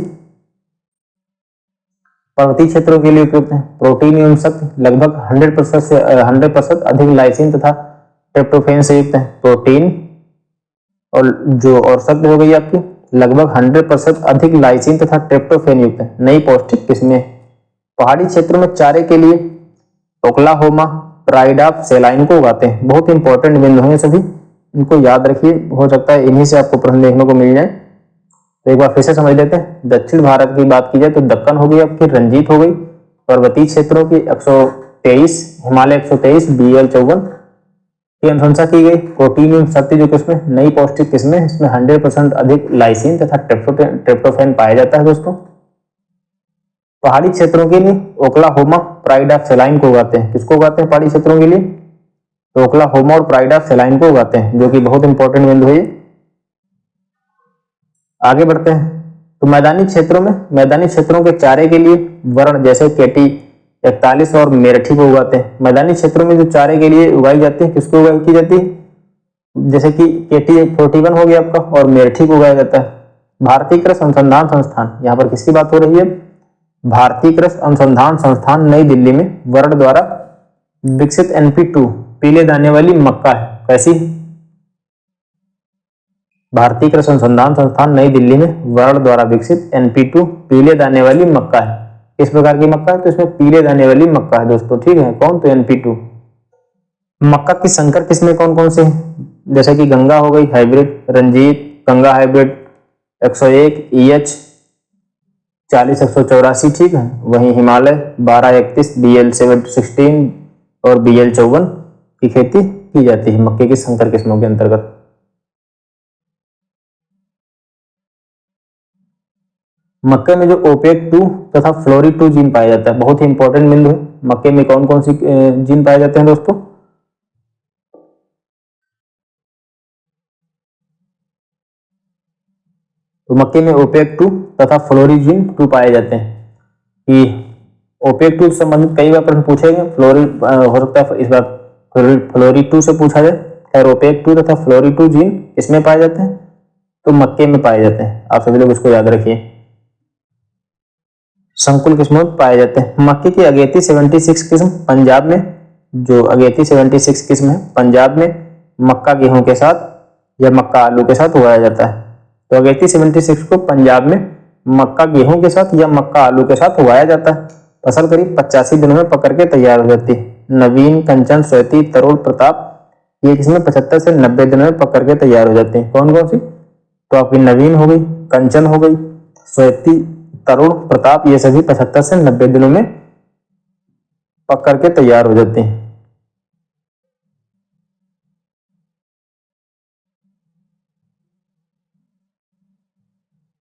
पर्वतीय क्षेत्रों के लिए उपयुक्त है। प्रोटीन एवं शक्ति लगभग 100% से 100% अधिक लाइसिन तथा ट्रिप्टोफैन से युक्त है। प्रोटीन और शक्ति हो गई आपकी लगभग 100% अधिक लाइसिन तथा ट्रिप्टोफैन युक्त है। नई पौष्टिक किस्में पहाड़ी क्षेत्रों में चारे के लिए ओक्लाहोमा प्राइड ऑफ सेलाइन को उगाते हैं। बहुत इंपॉर्टेंट बिंदु हैं सभी, इनको याद रखिए, हो सकता है इन्हीं से आपको प्रश्न देखने को मिल जाए। तो एक बार फिर से समझ लेते हैं। दक्षिण भारत की बात की जाए तो दक्कन हो गई आपकी, रंजीत हो गई। पर्वतीय क्षेत्रों की 123 हिमालय 123 BL 54 की अनुशंसा की गई। प्रोटीन एवं शक्ति जो किस्में नई पौष्टिक किस्में, इसमें 100% अधिक लाइसिन तथा ट्रिप्टोफैन पाया जाता है दोस्तों। पहाड़ी क्षेत्रों के लिए ओक्लाहोमा प्राइड ऑफ सेलाइन को उगाते हैं। किसको उगाते हैं पहाड़ी क्षेत्रों के लिए, तो ओक्लाहोमा और प्राइड ऑफ सेलाइन को उगाते हैं, जो कि बहुत इंपॉर्टेंट बिंदु है। आगे बढ़ते हैं, तो मैदानी क्षेत्रों के चारे के लिए वर्ण जैसे केटी 41 और मेरठी को उगाते हैं। मैदानी क्षेत्रों में जो चारे के लिए उगाई जाती है, किसको उगाई की जाती है, जैसे कि केटी 41 हो गया आपका, और मेरठी को उगाया जाता है। भारतीय कृषि अनुसंधान संस्थान, यहाँ पर किसकी बात हो रही है, भारतीय कृषि अनुसंधान संस्थान नई दिल्ली में वर्ण द्वारा विकसित NP2 पीले दाने वाली मक्का है। कैसी, भारतीय कृषि अनुसंधान संस्थान नई दिल्ली में वर्ण द्वारा विकसित NP2 पीले दाने वाली मक्का है। इस प्रकार की मक्का है, तो इसमें पीले दाने वाली मक्का है दोस्तों। ठीक है, कौन, तो NP2। मक्का की संकर किस्में कौन कौन से हैं, जैसे कि गंगा हो गई hybrid, Ranjit Ganga hybrid 101 EH 40 184, ठीक है। वहीं हिमालय 1231 BL 16 और BL 54 की खेती की जाती है मक्के की संकर किस्मों के अंतर्गत। मक्के में जो OPEC2 तथा फ्लोरी2 जीन पाया जाता है, बहुत ही इंपॉर्टेंट बिंदु है। मक्के में कौन कौन सी जीन पाए जाते हैं दोस्तों, तो मक्के में OPEC2 तथा फ्लोरीजीन 2 पाए जाते हैं। कि OPEC2 से संबंधित कई बार प्रश्न पूछे गए, हो सकता है इस बार फ्लोरी2 से पूछा जाए। खैर OPEC2 तथा फ्लोरी2 जीन इसमें पाए जाते हैं, तो मक्के में पाए जाते हैं। आप सभी लोग इसको याद रखिए। संकुल किस्मों में पाए जाते हैं। मक्के की अगेती 76 किस्म पंजाब में, जो अगेती 76 किस्म है पंजाब में मक्का गेहूं के साथ या मक्का आलू के साथ उगाया जाता है। तो अगेती 76 को पंजाब में मक्का गेहूं के साथ या मक्का आलू के साथ उगाया जाता है। फसल करीब 85 दिनों में पकड़ के तैयार हो जाती है। नवीन, कंचन, श्वेती, तरुण, प्रताप ये किस्में 75 से 90 दिनों में पकड़ के तैयार हो जाती है। कौन कौन सी, तो आपकी नवीन हो गई, कंचन हो गई, श्वेती, तरुण, प्रताप ये सभी 75 से 90 दिनों में पक करके तैयार हो जाते हैं।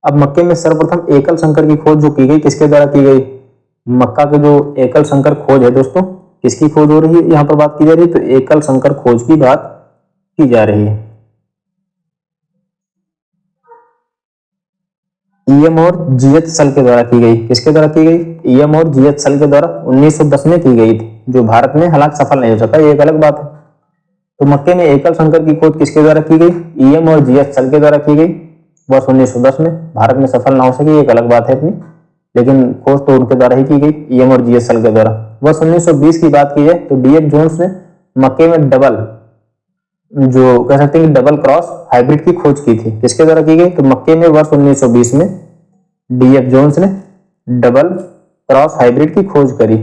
अब मक्के में सर्वप्रथम एकल संकर की खोज जो की गई, किसके द्वारा की गई, मक्का के जो एकल संकर खोज है दोस्तों, किसकी खोज हो रही है यहाँ पर बात की जा रही है, तो एकल संकर खोज की बात की जा रही है। ईएम और जीएच सल के द्वारा की गई, किसके द्वारा की गई, ईएम और जीएच सल के द्वारा 1910 में की गई थी, जो भारत में हालांकि सफल नहीं हो सका, ये एक अलग बात है। तो मक्के में एकल संकर की खोज किसके द्वारा की गई, ईएम और जीएच सल के द्वारा की गई वर्ष 1910 में। भारत में सफल ना हो सकी, एक अलग बात है अपनी, लेकिन खोज तो उनके द्वारा ही की गई, ईएम और जीएच सल के द्वारा। वर्ष 1920 की बात की जाए तो डीएफ जोन्स ने मक्के में डबल, जो कह सकते हैं कि डबल क्रॉस हाइब्रिड की खोज की थी, किसके द्वारा की गई, तो मक्के में वर्ष 1920 में डीएफ जोन्स ने डबल क्रॉस हाइब्रिड की खोज करी।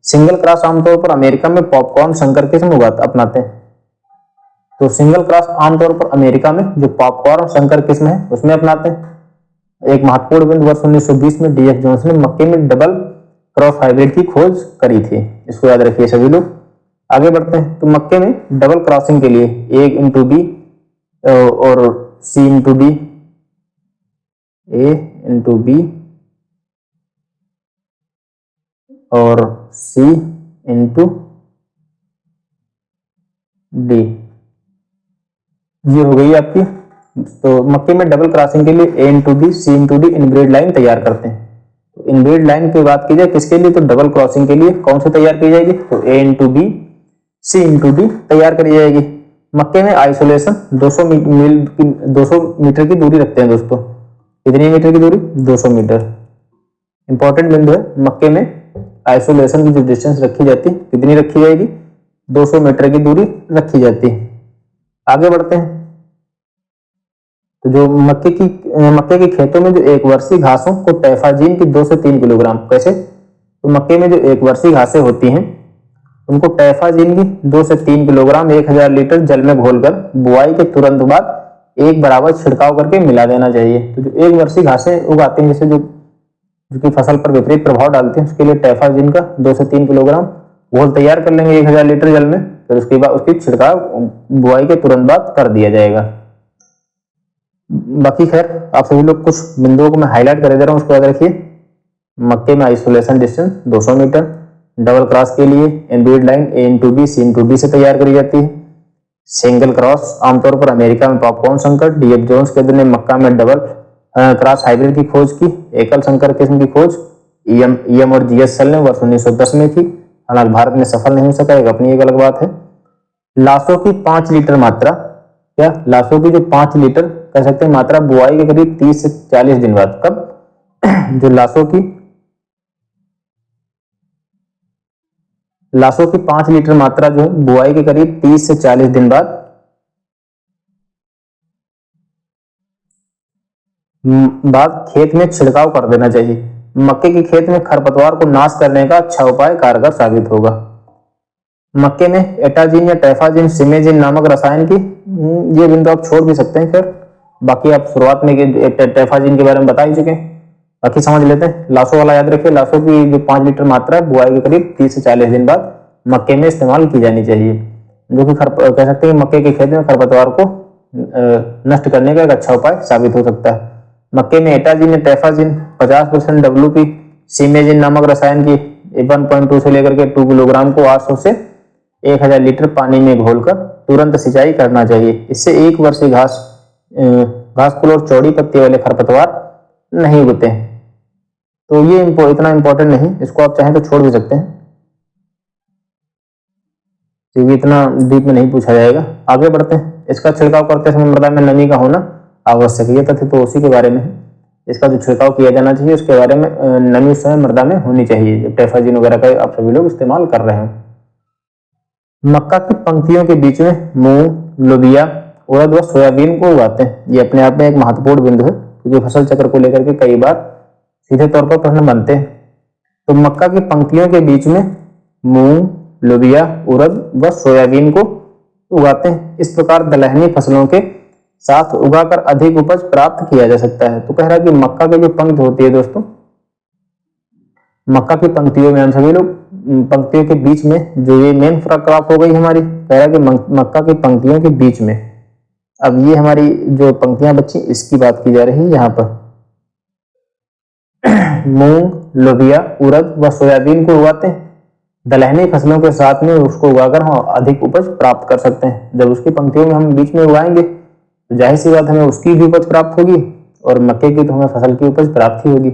सिंगल क्रॉस आमतौर पर अमेरिका में पॉपकॉर्न संकर किस्म अपनाते हैं। तो सिंगल क्रॉस आमतौर पर अमेरिका में जो पॉपकॉर्न संकर किस्म है उसमें अपनाते हैं। एक महत्वपूर्ण बिंदु वर्ष 1920 में डीएफ जोन्स ने मक्के में डबल क्रॉस हाइब्रिड की खोज करी थी, इसको याद रखिए सभी लोग। आगे बढ़ते हैं, तो मक्के में डबल क्रॉसिंग के लिए ए इंटू बी और सी इंटू डी, ए इंटू बी और सी इंटू डी, ये हो गई आपकी। तो मक्के में डबल क्रॉसिंग के लिए A into B C into D inbreed line तैयार करते हैं। तो इनब्रीड लाइन की बात की जाए किसके लिए, तो डबल क्रॉसिंग के लिए कौन सी तैयार की जाएगी, तो A into B C into D तैयार करी जाएगी। मक्के में आइसोलेशन 200 मीटर की दूरी रखते हैं दोस्तों। कितनी मीटर की दूरी, 200 मीटर। इंपॉर्टेंट बिंदु है, मक्के में आइसोलेशन की जो डिस्टेंस रखी जाती है कितनी रखी जाएगी, 200 मीटर की दूरी रखी जाती है। आगे बढ़ते हैं, तो जो मक्के के खेतों में जो एक वर्षीय घासों को टेफाजीन की 2 से 3 किलोग्राम, कैसे, तो मक्के में जो एक वर्षीय घासें होती हैं उनको टेफाजीन की 2 से 3 किलोग्राम 1000 लीटर जल में घोलकर बुआई के तुरंत बाद एक बराबर छिड़काव करके मिला देना चाहिए। तो जो एक वर्षीय घासें उगाते हैं जैसे जो की फसल पर विपरीत प्रभाव डालते हैं, उसके लिए टेफाजीन का 2 से 3 किलोग्राम घोल तैयार कर लेंगे 1000 लीटर जल में, फिर उसके बाद उसकी छिड़काव बुआई के तुरंत बाद कर दिया जाएगा। बाकी खैर आप सभी लोग कुछ बिंदुओं को मैं हाईलाइट कर दे रहा हूं, उसको याद रखिए। मक्के में isolation distance 200 metre, double cross के लिए inbreed line A into B C into D से तैयार करी जाती है। सिंगल क्रॉस आमतौर पर अमेरिका में पॉपकॉर्न संकर डीएफ जोन्स के ने मक्का में डबल क्रॉस हाइब्रिड की खोज की। एकल संकर किस्म की खोज ईएम और जीएस सल ने वर्ष 1910 में की, हालांकि भारत में सफल नहीं हो सका, एक अपनी एक अलग बात है। लाशों की 5 लीटर मात्रा, क्या लाशों की जो 5 लीटर कह सकते हैं मात्रा बुआई के करीब 30 से 40 दिन बाद, कब, जो लाशों की 5 लीटर मात्रा जो है बुआई के करीब 30 से 40 दिन बाद खेत में छिड़काव कर देना चाहिए। मक्के की खेत में खरपतवार को नाश करने का अच्छा उपाय कारगर साबित होगा। मक्के में एटाजीन या टेफाजीन सिमेजिन नामक रसायन की, ये बिंदु आप छोड़ भी सकते हैं, खैर बाकी आप शुरुआत में टेफाजीन के बारे में बता ही चुके हैं, बाकी समझ लेते हैं। लाशों वाला याद रखिए, लाशों की जो 5 लीटर मात्रा है बुआई के करीब 30 से 40 दिन बाद मक्के में इस्तेमाल की जानी चाहिए, जो कि कह सकते हैं मक्के के खेत में खरपतवार को नष्ट करने का एक अच्छा उपाय साबित हो सकता है। मक्के में एटाजीन या टेफाजीन 50% डब्ल्यूपी सीमेजिन नामक रसायन की 1.2 से लेकर के 2 किलोग्राम को 800 से 1000 लीटर पानी में घोलकर तुरंत सिंचाई करना चाहिए। इससे एक वर्षीय घास कुल और चौड़ी पत्ती वाले खरपतवार नहीं उगते हैं। तो ये इतना इंपॉर्टेंट नहीं, इसको आप चाहें तो छोड़ भी सकते हैं, क्योंकि इतना डीप में नहीं पूछा जाएगा। आगे बढ़ते हैं, इसका छिड़काव करते समय मृदा में नमी का होना आवश्यक, ये तथ्य तो उसी के बारे में है। इसका जो छिड़काव किया जाना चाहिए उसके बारे में नमी उस समय मृदा में होनी चाहिए, जब टेफाजीन वगैरह का आप सभी लोग इस्तेमाल कर रहे हैं। मक्का की पंक्तियों के बीच में मूंग, लोबिया, उड़द व सोयाबीन को उगाते हैं। ये अपने आप में एक महत्वपूर्ण बिंदु है, क्योंकि फसल चक्र को लेकर के कई बार सीधे तौर पर प्रश्न बनते हैं। तो मक्का की पंक्तियों के बीच में मूंग, लोबिया, उड़द व सोयाबीन को उगाते हैं। इस प्रकार दलहनी फसलों के साथ उगाकर अधिक उपज प्राप्त किया जा सकता है। तो कह रहा है कि मक्का की जो पंक्ति होती है दोस्तों, मक्का की पंक्तियों में हम सभी लोग पंक्तियों के बीच में जो ये मेन क्रॉप हो गई हमारी, कह रहा है कि मक्का की पंक्तियों के बीच में, अब ये हमारी जो पंक्तियां बच्ची इसकी बात की जा रही है यहाँ पर। मूंग, लोबिया, उड़द व सोयाबीन को उगाते हैं। दलहनी फसलों के साथ में उसको उगाकर हम अधिक उपज प्राप्त कर सकते हैं। जब उसकी पंक्तियों में हम बीच में उगाएंगे तो जाहिर सी बात हमें उसकी भी उपज प्राप्त होगी और मक्के की तो हमें फसल की उपज प्राप्त ही होगी।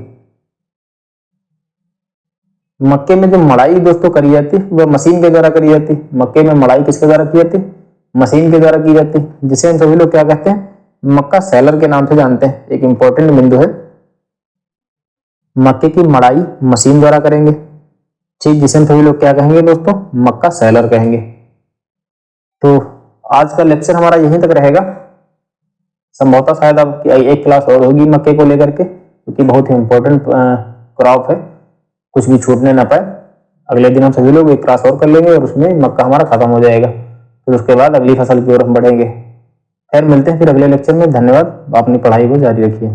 मक्के में जो मड़ाई दोस्तों करी जाती है वह मशीन के द्वारा करी जाती है। मक्के में मड़ाई किसके द्वारा की जाती है? मशीन के द्वारा की जाती है, जिसे हम सभी लोग क्या कहते हैं? मक्का सेलर के नाम से जानते हैं। एक इंपॉर्टेंट बिंदु है, मक्के की मड़ाई मशीन द्वारा करेंगे, ठीक, जिसे हम सभी लोग क्या कहेंगे दोस्तों? मक्का सेलर कहेंगे। तो आज का लेक्चर हमारा यहीं तक रहेगा। संभवतः शायद अब एक क्लास और होगी मक्के को लेकर के, क्योंकि बहुत ही इंपॉर्टेंट क्रॉप है, कुछ भी छूटने ना पाए। अगले दिन हम सभी लोग एक क्लास और कर लेंगे और उसमें मक्का हमारा खत्म हो जाएगा। फिर उसके बाद अगली फसल की ओर हम बढ़ेंगे। खैर मिलते हैं फिर अगले लेक्चर में। धन्यवाद। अपनी पढ़ाई को जारी रखिए।